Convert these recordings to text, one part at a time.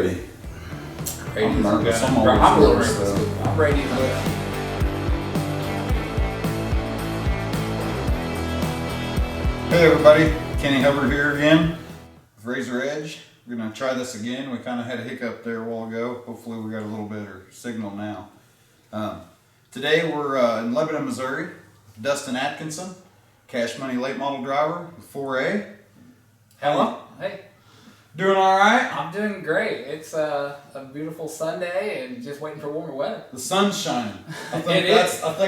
ready? I'm nervous. I'm a little nervous too. I'm ready to go. Hey everybody, Kenny Hubbard here again with Razor Edge. We're going to try this again. We kind of had a hiccup there a while ago. Hopefully we got a little better signal now. Today we're in Lebanon, Missouri. Dustin Atkinson, cash money late model driver with 4A. Hello. Hey. Doing all right? I'm doing great. It's a beautiful Sunday and just waiting for warmer weather. The sun's shining. I think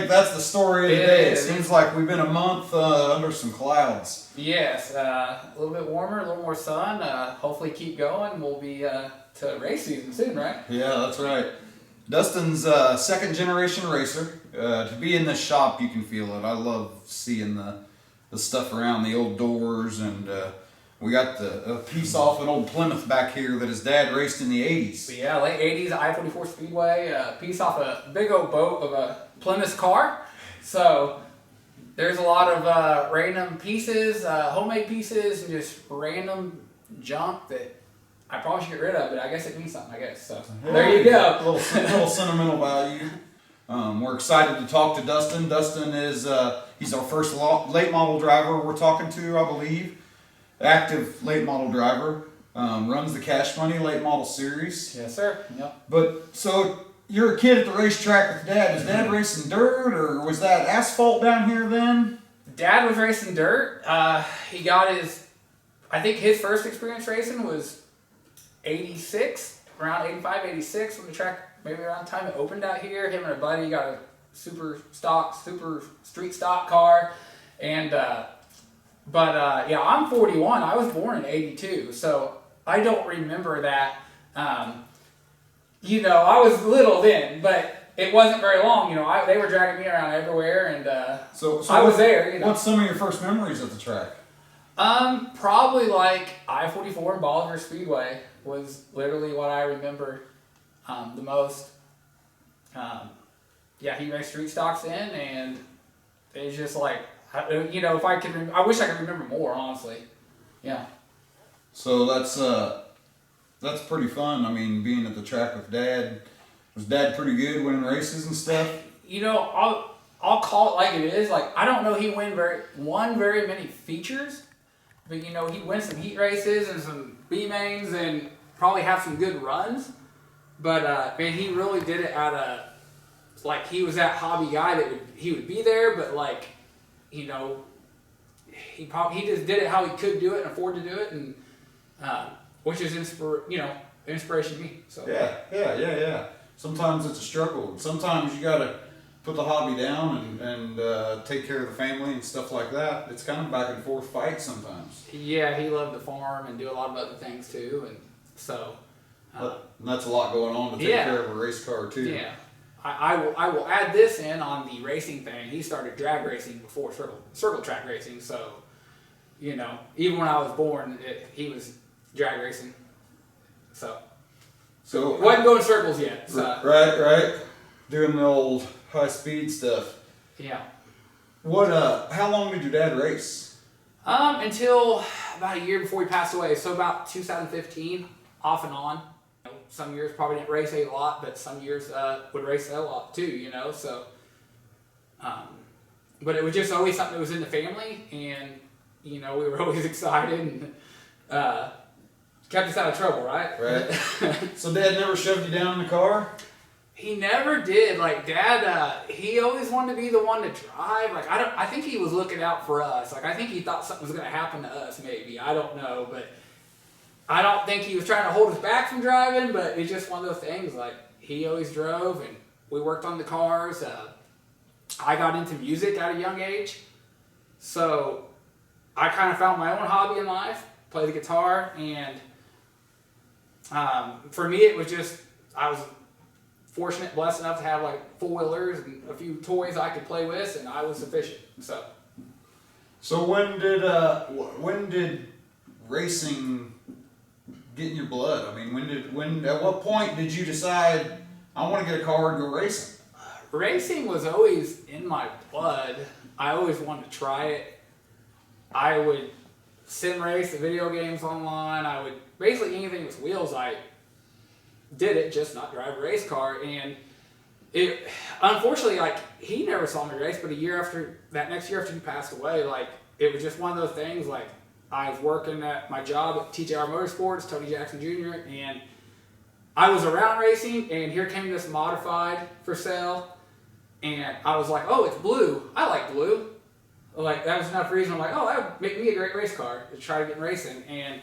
that's the story of the It day. is. It seems like we've been a month under some clouds. Yes, a little bit warmer, a little more sun. Hopefully keep going. We'll be to race season soon, right? Yeah, that's right. Dustin's second generation racer. To be in this shop, you can feel it. I love seeing the stuff around, the old doors, and we got a piece off an old Plymouth back here that his dad raced in the 80s. So yeah, late 80s, I-44 Speedway, piece off a big old boat of a Plymouth car. So there's a lot of random pieces, homemade pieces, and just random junk that I probably should get rid of, but I guess it means something, I guess. So there you go. A little sentimental value. We're excited to talk to Dustin. Dustin is he's our first late model driver we're talking to, I believe. Active late model driver. Runs the Cash Money late model series. Yes, sir. Yep. But so you're a kid at the racetrack with Dad. Is Dad racing dirt or was that asphalt down here then? Dad was racing dirt. He got I think his first experience racing was 86, around 85, 86 when the track, maybe around the time it opened out here. Him and a buddy got a super street stock car. And, yeah, I'm 41. I was born in 82, so I don't remember that. I was little then, but it wasn't very long. They were dragging me around everywhere, and so I was there. What's some of your first memories at the track? Probably like I-44 and Bolivar Speedway was literally what I remember the most. Yeah, he raced street stocks in, and it's just like, if I could, I wish I could remember more, honestly. Yeah. So that's pretty fun. I mean, being at the track with Dad. Was Dad pretty good winning races and stuff? I'll call it like it is. Like, I don't know he won very many features, but he'd win some heat races and some B mains and probably have some good runs. But man, he really did it he was that hobby guy that he would be there, but he just did it how he could do it and afford to do it, and which is inspiration to me. So yeah. Sometimes it's a struggle. Sometimes you gotta put the hobby down and take care of the family and stuff like that. It's kind of back and forth fight sometimes. Yeah, he loved to farm and do a lot of other things too, and so. And that's a lot going on to take care of a race car too. Yeah. I will add this in on the racing thing. He started drag racing before circle track racing, so even when I was born, he was drag racing. So wasn't going circles yet. So. Right. Doing the old high speed stuff. Yeah. How long did your dad race? Until about a year before he passed away. So about 2015, off and on. Some years probably didn't race a lot, but some years would race a lot too, so. But it was just always something that was in the family, and, we were always excited, and kept us out of trouble, right? Right. So Dad never shoved you down in the car? He never did. Dad, he always wanted to be the one to drive. I think he was looking out for us. I think he thought something was going to happen to us, maybe. I don't know, but I don't think he was trying to hold us back from driving, but it's just one of those things. He always drove, and we worked on the cars. I got into music at a young age, so I kind of found my own hobby in life, play the guitar, and for me it was just, I was fortunate, blessed enough to have four-wheelers and a few toys I could play with, and I was sufficient. So when did racing get in your blood? I mean, at what point did you decide I want to get a car and go racing? Racing was always in my blood. I always wanted to try it. I would sim race the video games online. I would basically anything with wheels. did it, just not drive a race car. And it, unfortunately, like, he never saw me race, but next year after he passed away, like, it was just one of those things. Like, I was working at my job at TJR Motorsports, Tony Jackson Jr., and I was around racing, and here came this modified for sale, and I was like, oh, it's blue. I like blue. Like, that was enough reason. I'm like, oh, that would make me a great race car to try to get in racing, and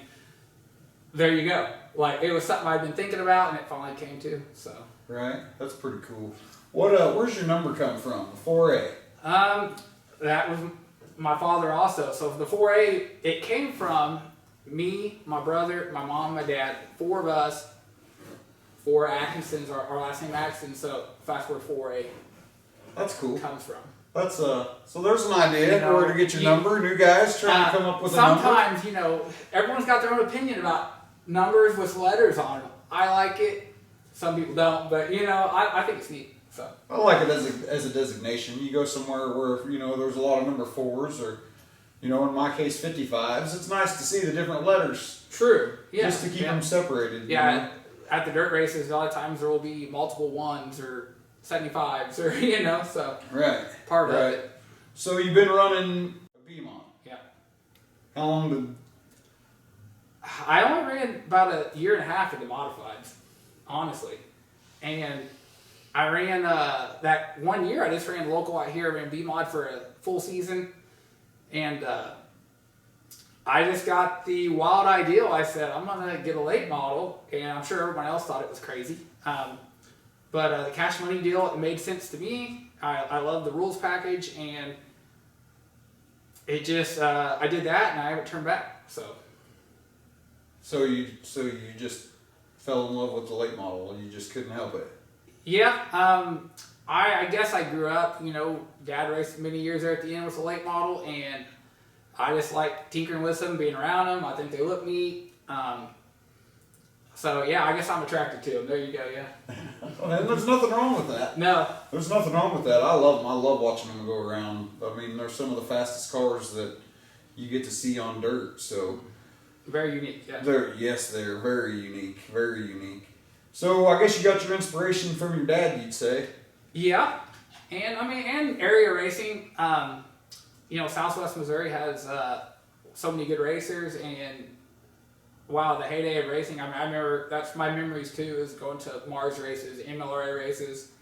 there you go. Like, it was something I'd been thinking about, and it finally came to. So. Right, that's pretty cool. What? Where's your number come from? The 4A. That was my father also. So the 4A, it came from me, my brother, my mom, my dad, 4 of us. 4 Atkinsons, our last name Atkinson. So that's where 4A. That's cool. Comes from. That's so there's an idea where to get your number. New guys trying to come up with a number. Sometimes, everyone's got their own opinion about numbers with letters on them. I like it. Some people don't, but I think it's neat. So I like it as a designation. You go somewhere where there's a lot of number 4s, or in my case 55s. It's nice to see the different letters. True. Yeah. Just to keep them separated. Yeah. At the dirt races, a lot of times there will be multiple 1s or 75s, or so. Right. Part of it. So you've been running a BMON. Yeah. How long did? I only ran about a year and a half of the modifieds, honestly, and I ran that 1 year. I just ran local out here. I ran BMod for a full season, and I just got the wild idea. I said, I'm gonna get a late model, and I'm sure everyone else thought it was crazy. But the cash money deal, it made sense to me. I love the rules package, and it just I did that, and I haven't turned back. So you just fell in love with the late model, and you just couldn't help it. Yeah. I guess I grew up. Dad raced many years there at the end with the late model, and I just like tinkering with them, being around them. I think they look neat. So yeah, I guess I'm attracted to them. There you go. Yeah. And there's nothing wrong with that. No. There's nothing wrong with that. I love them. I love watching them go around. I mean, they're some of the fastest cars that you get to see on dirt. So very unique. Yeah. They're very unique. Very unique. So I guess you got your inspiration from your dad, you'd say. Yeah, and area racing. Southwest Missouri has so many good racers, and wow, the heyday of racing. I remember that's my memories too, is going to Mars races, MLRA races,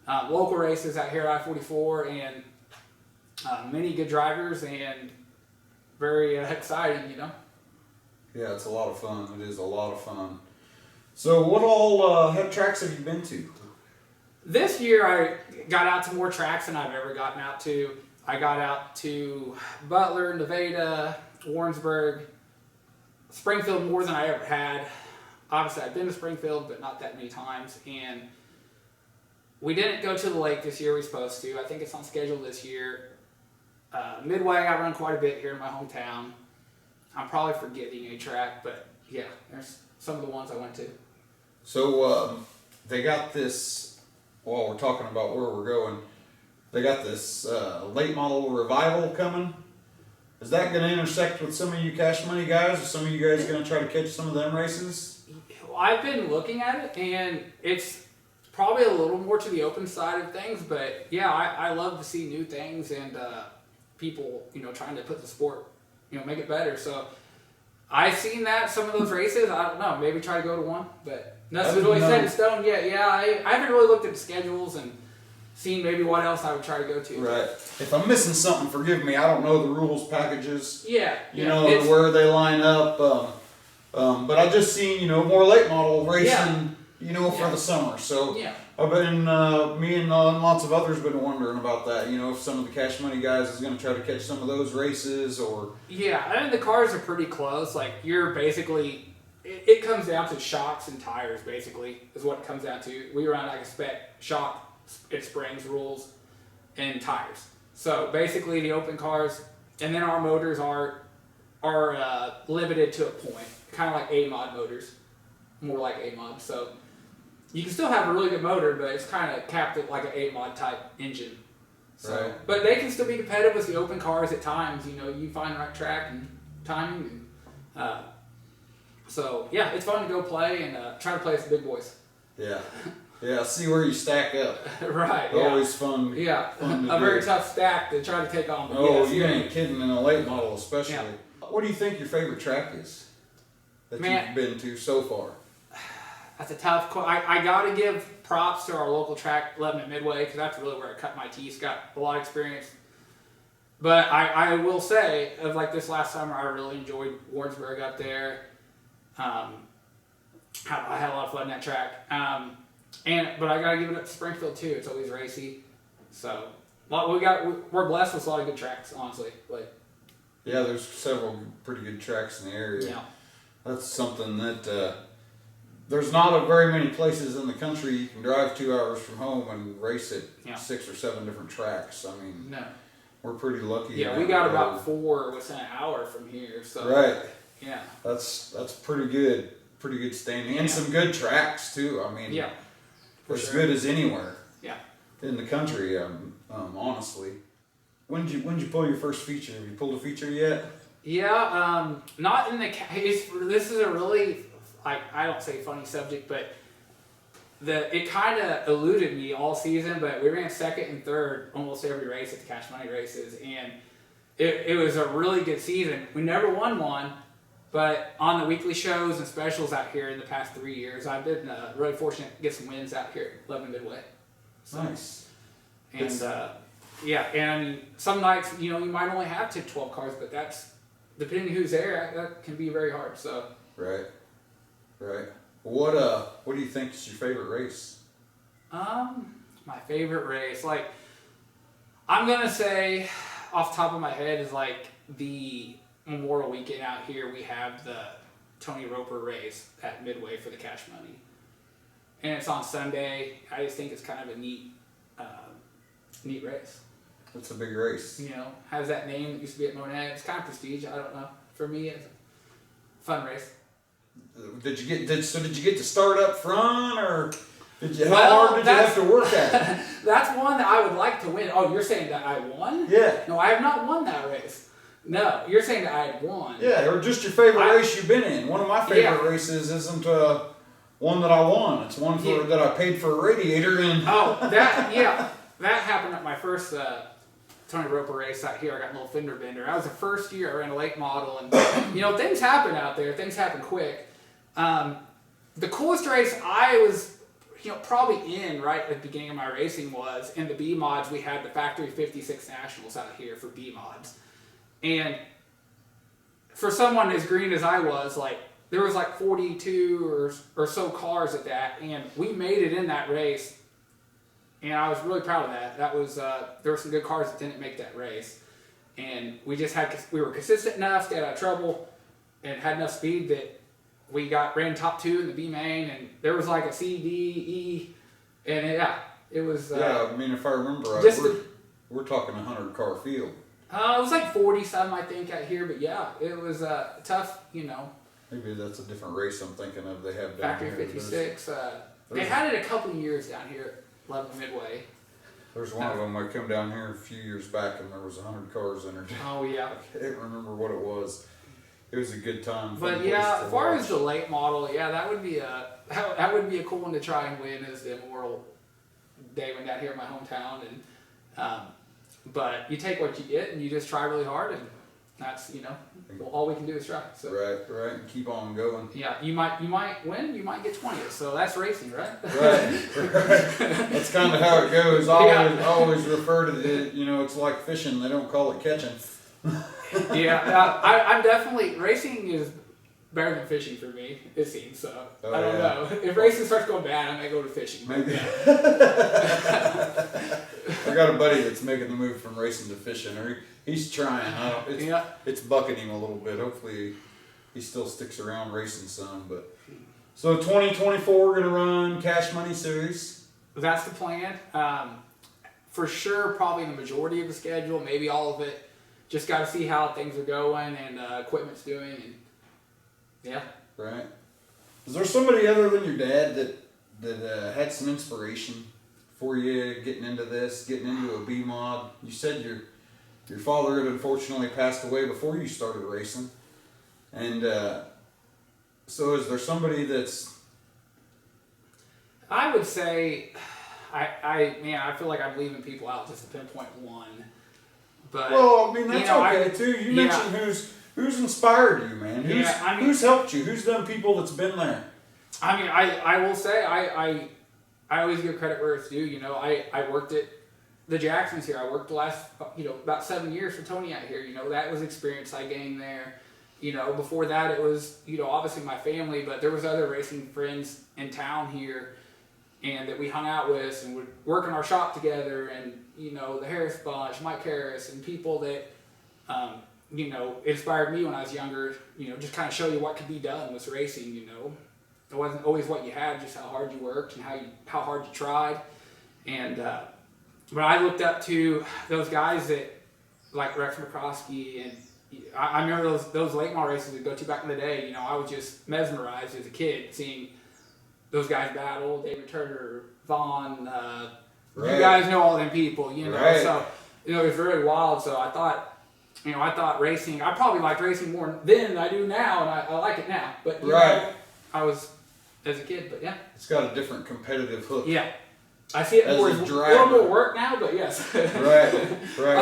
local races out here at I-44, and many good drivers, and very exciting, Yeah, it's a lot of fun. It is a lot of fun. So what all tracks have you been to? This year I got out to more tracks than I've ever gotten out to. I got out to Butler, Nevada, Warrensburg, Springfield more than I ever had. Obviously I've been to Springfield, but not that many times. And we didn't go to the lake this year. We were supposed to. I think it's on schedule this year. Midway I run quite a bit here in my hometown. I'm probably forgetting a track, but yeah, there's some of the ones I went to. So they got this, while we're talking about where we're going, they got this late model revival coming. Is that going to intersect with some of you cash money guys, or some of you guys going to try to catch some of them races? I've been looking at it, and it's probably a little more to the open side of things, but yeah, I love to see new things and people, trying to put the sport, make it better. So I've seen that, some of those races, I don't know, maybe try to go to one, but nothing's really set in stone yet. Yeah, I haven't really looked at the schedules and seen maybe what else I would try to go to. Right. If I'm missing something, forgive me. I don't know the rules packages. Yeah. Where they line up. But I just seen, more late model racing, for the summer. So yeah. I've been, me and lots of others been wondering about that. If some of the cash money guys is going to try to catch some of those races or. Yeah, the cars are pretty close. Like, you're basically, it comes down to shocks and tires, basically, is what it comes down to. We run like a spec shock, it springs, rules, and tires. So basically the open cars, and then our motors are limited to a point, kind of like A-mod motors, more like A-mod. So you can still have a really good motor, but it's kind of capped at like an A-mod type engine. So, right. But they can still be competitive with the open cars at times. You find the right track and timing. And, so yeah, it's fun to go play and try to play with the big boys. Yeah. Yeah, see where you stack up. Right. Yeah. Always fun. Yeah. Fun to A do. very tough stack to try to take on. But Oh, yes, you ain't kidding, in a late model especially. Yeah. What do you think your favorite track is that Man. you've been to so far? That's a tough call. I got to give props to our local track, Lebanon Midway, because that's really where I cut my teeth. Got a lot of experience. But I will say, of like this last summer, I really enjoyed Warrensburg up there. I had a lot of fun in that track. But I gotta give it up to Springfield too. It's always racy. So we're blessed with a lot of good tracks, honestly. Like, Yeah, there's several pretty good tracks in the area. yeah. That's something that there's not very many places in the country you can drive 2 hours from home and race at 6 or 7 different tracks. I mean, No. we're pretty lucky. Yeah, we got about 4 within an hour from here. So Right. Yeah. That's pretty good. Pretty good standing. And Yeah. some good tracks too. I mean, Yeah. For as sure. good as anywhere Yeah. in the country, honestly. When did you pull your first feature? Have you pulled a feature yet? Yeah. Not in the case. This is a really I don't say funny subject, but it kind of eluded me all season. But we ran second and third almost every race at the Cash Money races, and it was a really good season. We never won one, but on the weekly shows and specials out here in the past 3 years, I've been really fortunate to get some wins out here at Lebanon Midway. So, Nice. and and I mean, some nights you might only have 10, 12 cars, but that's depending who's there, that can be very hard. So Right. What do you think is your favorite race? my favorite race, like I'm gonna say off the top of my head, is like the Memorial Weekend out here. We have the Tony Roper race at Midway for the Cash Money, and it's on Sunday. I just think it's kind of a neat race. It's a big race. Has that name that used to be at Monet. It's kind of prestige. I don't know. For me, it's a fun race. Did you get to start up front, or how Well, hard did you have to work at it? That's one that I would like to win. Oh, you're saying that I won? Yeah. No, I have not won that race. No, you're saying that I had won. Yeah, or just your favorite race you've been in. One of my favorite races isn't one that I won. It's one that I paid for a radiator and. Oh, that happened at my first Tony Roper race out here. I got a little fender bender. That was the first year I ran a late model, and things happen out there. Things happen quick. The coolest race I was, probably in right at the beginning of my racing was in the B mods. We had the Factory 56 Nationals out here for B mods, and for someone as green as I was, like there was like 42 or so cars at that, and we made it in that race. And I was really proud of that. That was there were some good cars that didn't make that race, and we were consistent enough, stayed out of trouble, and had enough speed that we ran top 2 in the B main, and there was like a C, D, E, and it was. Yeah, I mean, if I remember right, we're talking 100-car field. It was like 40 some, I think, out here, but yeah, it was tough. Maybe that's a different race I'm thinking of. They have down Factory here. 56. They had it a couple of years down here. Lebanon Midway. There's one of them. I come down here a few years back, and there was 100 cars in it. Oh yeah. I can't remember what it was. It was a good time. But yeah, as far as the late model, that would be a cool one to try and win, is the Memorial Day one down here in my hometown. And but you take what you get, and you just try really hard, and that's all we can do is try. So. Right, and keep on going. Yeah, you might win, you might get 20th, so that's racing, right? Right. That's kind of how it goes. I always refer to it. It's like fishing. They don't call it catching. Yeah, I'm definitely racing is better than fishing for me. It seems so. I don't know. If racing starts going bad, I might go to fishing. Maybe. I got a buddy that's making the move from racing to fishing, or he's trying. It's bucking him a little bit. Hopefully, he still sticks around racing some. But so 2024, we're gonna run Cash Money Series. That's the plan. For sure, probably the majority of the schedule, maybe all of it. Just got to see how things are going and equipment's doing, and yeah. Right. Is there somebody other than your dad that had some inspiration for you getting into this, getting into a B mod? You said your father had unfortunately passed away before you started racing, and so is there somebody that's I would say, I feel like I'm leaving people out just to pinpoint one. But Well, I mean, that's okay I, too. You yeah. mentioned who's inspired you, man. Who's helped you? Who's done people that's been there? I mean, I will say I always give credit where it's due. You know, I worked at the Jacksons here. I worked the last about 7 years for Tony out here. You know, that was experience I gained there. You know, before that it was obviously my family, but there was other racing friends in town here, and that we hung out with and would work in our shop together, and the Harris Bunch, Mike Harris, and people that inspired me when I was younger. Just kind of show you what could be done with racing. It wasn't always what you had, just how hard you worked and how hard you tried. And but I looked up to those guys that like Rex McCroskey, and I remember those late model races we'd go to back in the day. I was just mesmerized as a kid seeing those guys battle. David Turner, Vaughn, you guys know all them people. So it was very wild. So I thought racing. I probably liked racing more then than I do now, and I like it now. But I was as a kid, but yeah, it's got a different competitive hook. Yeah. I see it more as a little more work now, but yes. Right. I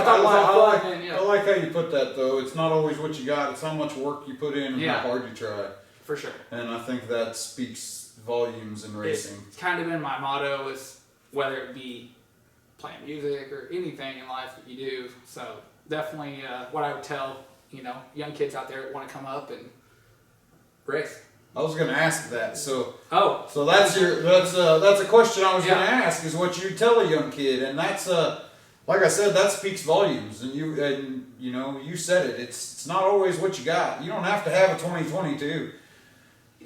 thought it was all fun. I like how you put that, though. It's not always what you got. It's how much work you put in and how hard you try. For sure. And I think that speaks volumes in racing. It's kind of been my motto, is whether it be playing music or anything in life that you do. So definitely what I would tell young kids out there that want to come up and race. I was going to ask that. So that's a question I was going to ask, is what you tell a young kid, and that's like I said, that speaks volumes. And you said it. It's not always what you got. You don't have to have a 2022.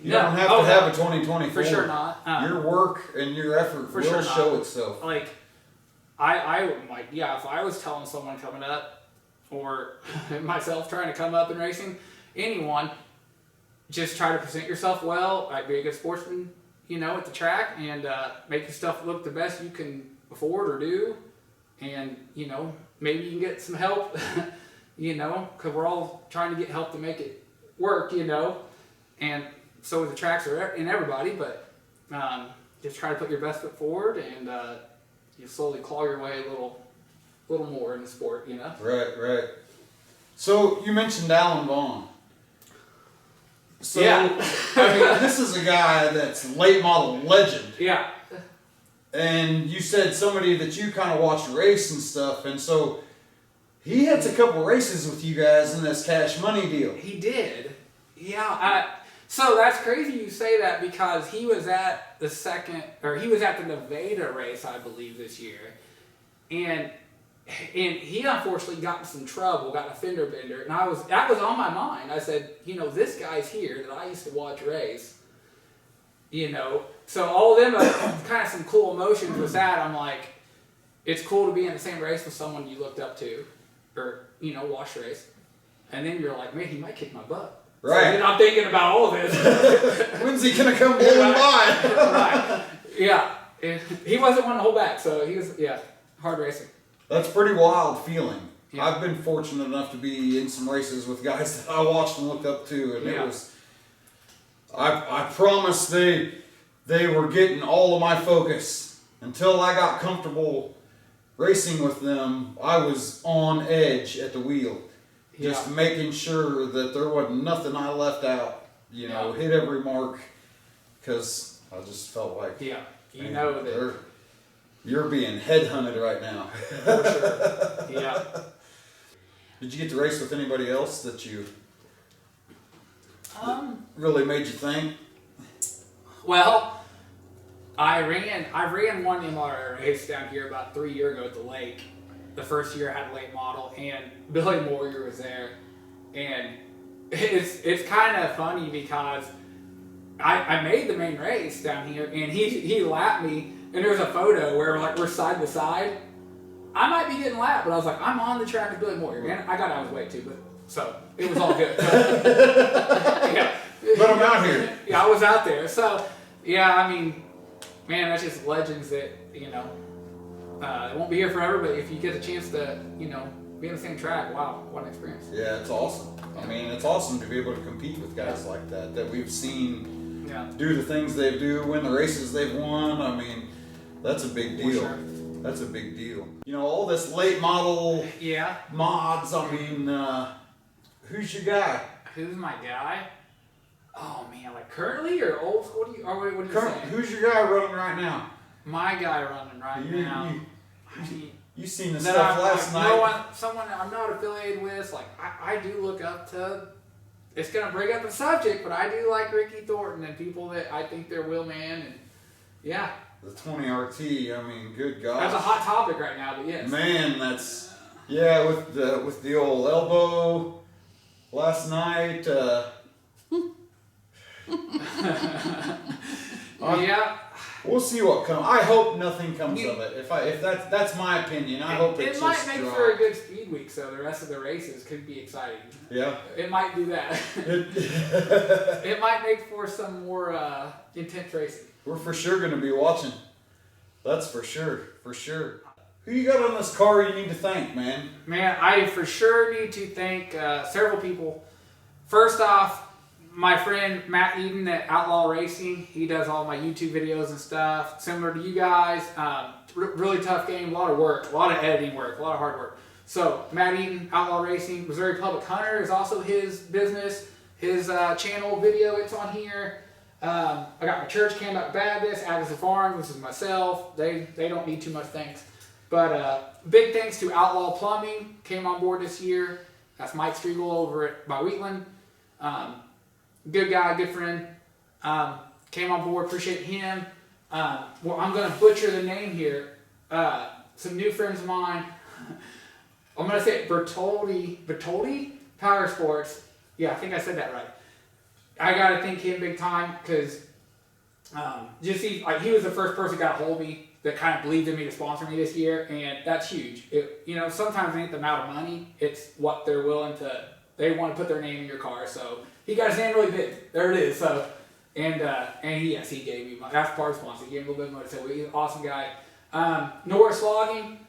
You don't have to have a 2024. For sure not. Your work and your effort will show itself. Like if I was telling someone coming up, or myself trying to come up in racing, anyone. Just try to present yourself well, be a good sportsman, at the track, and make your stuff look the best you can afford or do. And, maybe you can get some help, because we're all trying to get help to make it work, And so the tracks are in everybody, but just try to put your best foot forward, and you slowly claw your way a little more in the sport, Right. So you mentioned Alan Vaughn. So, this is a guy that's late model legend. Yeah. And you said somebody that you kind of watched race and stuff, and so he had a couple races with you guys in this cash money deal. He did. Yeah. So that's crazy you say that, because he was at the Nevada race, I believe, this year. And he unfortunately got in some trouble, got a fender bender, and that was on my mind. I said, this guy's here that I used to watch race. So all of them kind of some cool emotions with that. I'm like, it's cool to be in the same race with someone you looked up to, or watched race, and then you're like, man, he might kick my butt. Right. So then I'm thinking about all this. When's he gonna come blowing by? Right. Yeah. And he wasn't one to hold back, so he was hard racing. That's a pretty wild feeling. Yeah. I've been fortunate enough to be in some races with guys that I watched and looked up to, and it was. I promise they were getting all of my focus until I got comfortable racing with them. I was on edge at the wheel, just making sure that there wasn't nothing I left out. Hit every mark, because I just felt like that. You're being headhunted right now. For sure. Yeah. Did you get to race with anybody else that you really made you think? Well, I ran one MR race down here about 3 years ago at the lake. The first year I had a late model, and Billy Moyer was there. And it's kind of funny, because I made the main race down here, and he lapped me. And there's a photo where we're side by side. I might be getting lapped, but I was like, I'm on the track with Billy Moyer. And I got out of his way too, so it was all good. But I'm out here. Yeah, I was out there. So, I mean, man, that's just legends that, they won't be here forever, but if you get the chance to, be on the same track, wow, what an experience. Yeah, it's awesome. I mean, it's awesome to be able to compete with guys like that we've seen do the things they do, win the races they've won. I mean, that's a big deal. Sure. That's a big deal. You know, all this late model mods. I mean, who's your guy? Who's my guy? Oh man, like currently or old school? What do you say? Who's your guy running right now? My guy running right now. You seen the stuff last night. Someone I'm not affiliated with. Like I do look up to. It's gonna bring up the subject, but I do like Ricky Thornton and people that I think they're Will Man and yeah. The 20 RT. I mean, good God. That's a hot topic right now, but yes. Man, that's with the old elbow last night. Yeah. We'll see what comes. I hope nothing comes of it. If that's my opinion, I hope it might make for a good speed week, so the rest of the races could be exciting. Yeah. It might do that. It might make for some more intense racing. We're for sure going to be watching. That's for sure. For sure. Who you got on this car you need to thank, man? Man, I for sure need to thank several people. First off, my friend Matt Eden at Outlaw Racing. He does all my YouTube videos and stuff, similar to you guys. Really tough game, a lot of work, a lot of editing work, a lot of hard work. So Matt Eden, Outlaw Racing. Missouri Public Hunter is also his business, his channel video. It's on here. I got my church, Came Up Baptist, Agatha Farm. This is myself. They don't need too much thanks. But big thanks to Outlaw Plumbing. Came on board this year. That's Mike Striegel over by Wheatland. Good guy, good friend. Came on board, appreciate him. Well, I'm going to butcher the name here. Some new friends of mine. I'm going to say it, Bertoldi Power Sports. Yeah, I think I said that right. I got to thank him big time because he was the first person that got a hold of me that kind of believed in me to sponsor me this year, and that's huge. Sometimes it ain't the amount of money, it's what they're willing to, they want to put their name in your car, so he got his name really big. There it is. So, he gave me that's part of sponsor. He gave me a little bit more. So he's an awesome guy. Norris Logging,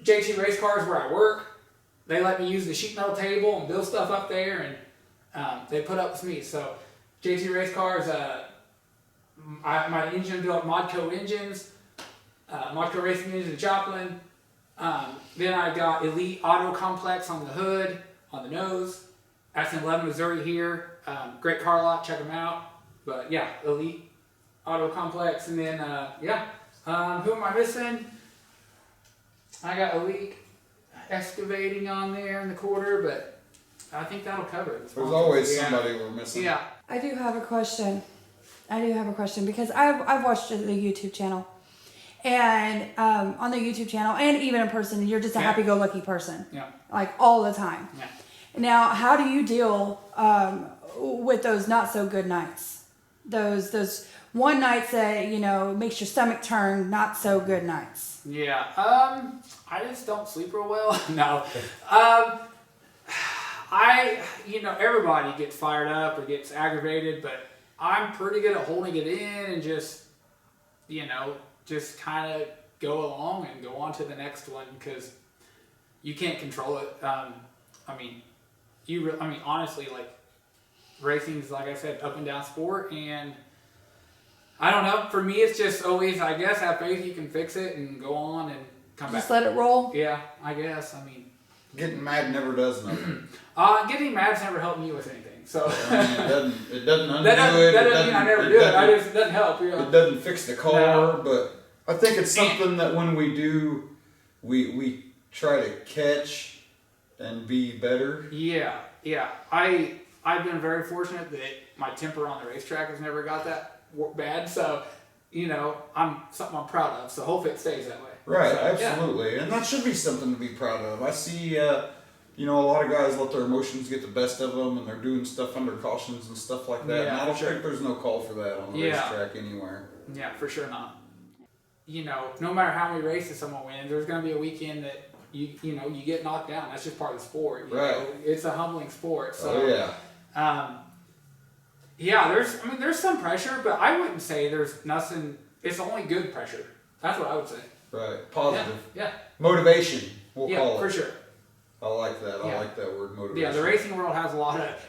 JT Race Cars where I work. They let me use the sheet metal table and build stuff up there, and they put up with me. So JT Race Cars, my engine built Modco engines, Modco Racing engines in Joplin. Then I got Elite Auto Complex on the hood, on the nose. That's in Lebanon, Missouri here. Great car lot, check them out. But yeah, Elite Auto Complex. And then, who am I missing? I got Elite Excavating on there in the quarter, but I think that'll cover it. There's always somebody we're missing. Yeah. I do have a question. Because I've watched the YouTube channel. And on the YouTube channel, and even in person, you're just a happy-go-lucky person. Yeah. Like all the time. Yeah. Now, how do you deal with those not so good nights? Those one nights that makes your stomach turn, not so good nights. Yeah. I just don't sleep real well. No. Everybody gets fired up or gets aggravated, but I'm pretty good at holding it in and just kind of go along and go on to the next one because you can't control it. Honestly, like racing's, like I said, up and down sport, and I don't know. For me, it's just always, I guess, have faith you can fix it and go on and come back. Just let it roll. Yeah, I guess. Getting mad never does nothing. Getting mad's never helped me with anything. So it doesn't undo that doesn't mean I never do it. It doesn't help. It doesn't fix the car, but I think it's something that when we do, we try to catch and be better. Yeah. I've been very fortunate that my temper on the racetrack has never got that bad. So, I'm proud of. So hopefully it stays that way. Right, so, absolutely. And that should be something to be proud of. I see, a lot of guys let their emotions get the best of them and they're doing stuff under cautions and stuff like that. Yeah, and I don't think there's no call for that on the racetrack anywhere. Yeah, for sure not. No matter how many races someone wins, there's going to be a weekend that you get knocked down. That's just part of the sport. You know? It's a humbling sport. So, there's some pressure, but I wouldn't say there's nothing. It's only good pressure. That's what I would say. Right. Positive. Yeah. Motivation, we'll call it. Yeah, for sure. I like that. I like that word, motivation. Yeah, the racing world has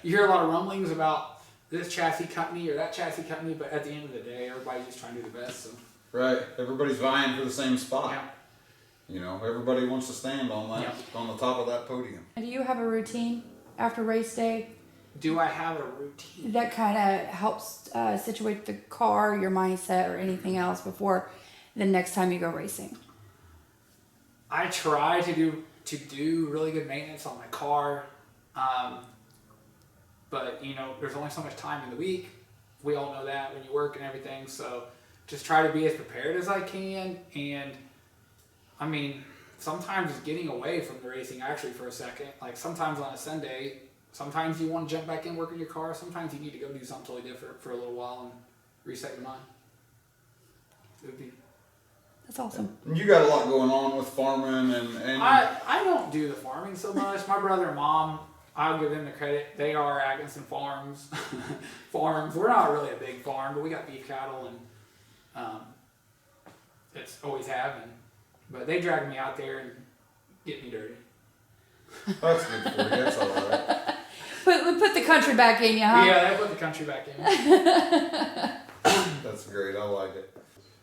you hear a lot of rumblings about this chassis company or that chassis company, but at the end of the day, everybody's just trying to do the best. So. Right. Everybody's vying for the same spot. Yeah. You know, everybody wants to stand on that, on the top of that podium. And do you have a routine after race day Do I have a routine? that kind of helps situate the car, your mindset, or anything else before the next time you go racing? I try to do really good maintenance on my car, but you know, there's only so much time in the week. We all know that when you work and everything. So just try to be as prepared as I can. And I mean, sometimes it's getting away from the racing actually for a second. Like sometimes on a Sunday, sometimes you want to jump back in, work in your car. Sometimes you need to go do something totally different for a little while and reset your mind. It would be. That's awesome. And you got a lot going on with farming and I don't do the farming so much. My brother and mom, I'll give them the credit. They are Atkinson Farms. We're not really a big farm, but we got beef cattle and it's always have. But they drag me out there and get me dirty. that's good for you. That's all right. Put the country back in you, huh? Yeah, they put the country back in. That's great. I like it.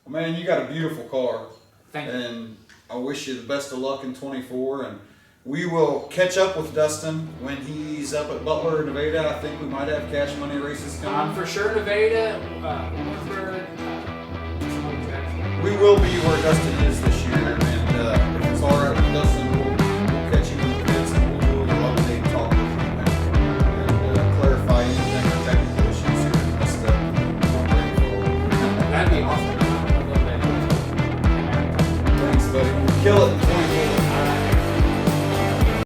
Well, man, you got a beautiful car. Thank you. And I wish you the best of luck in 24. And we will catch up with Dustin when he's up at Butler, Nevada. I think we might have cash money races coming. For sure, Nevada, Warrensburg, We will be where Dustin is this year. And if it's all right with Dustin,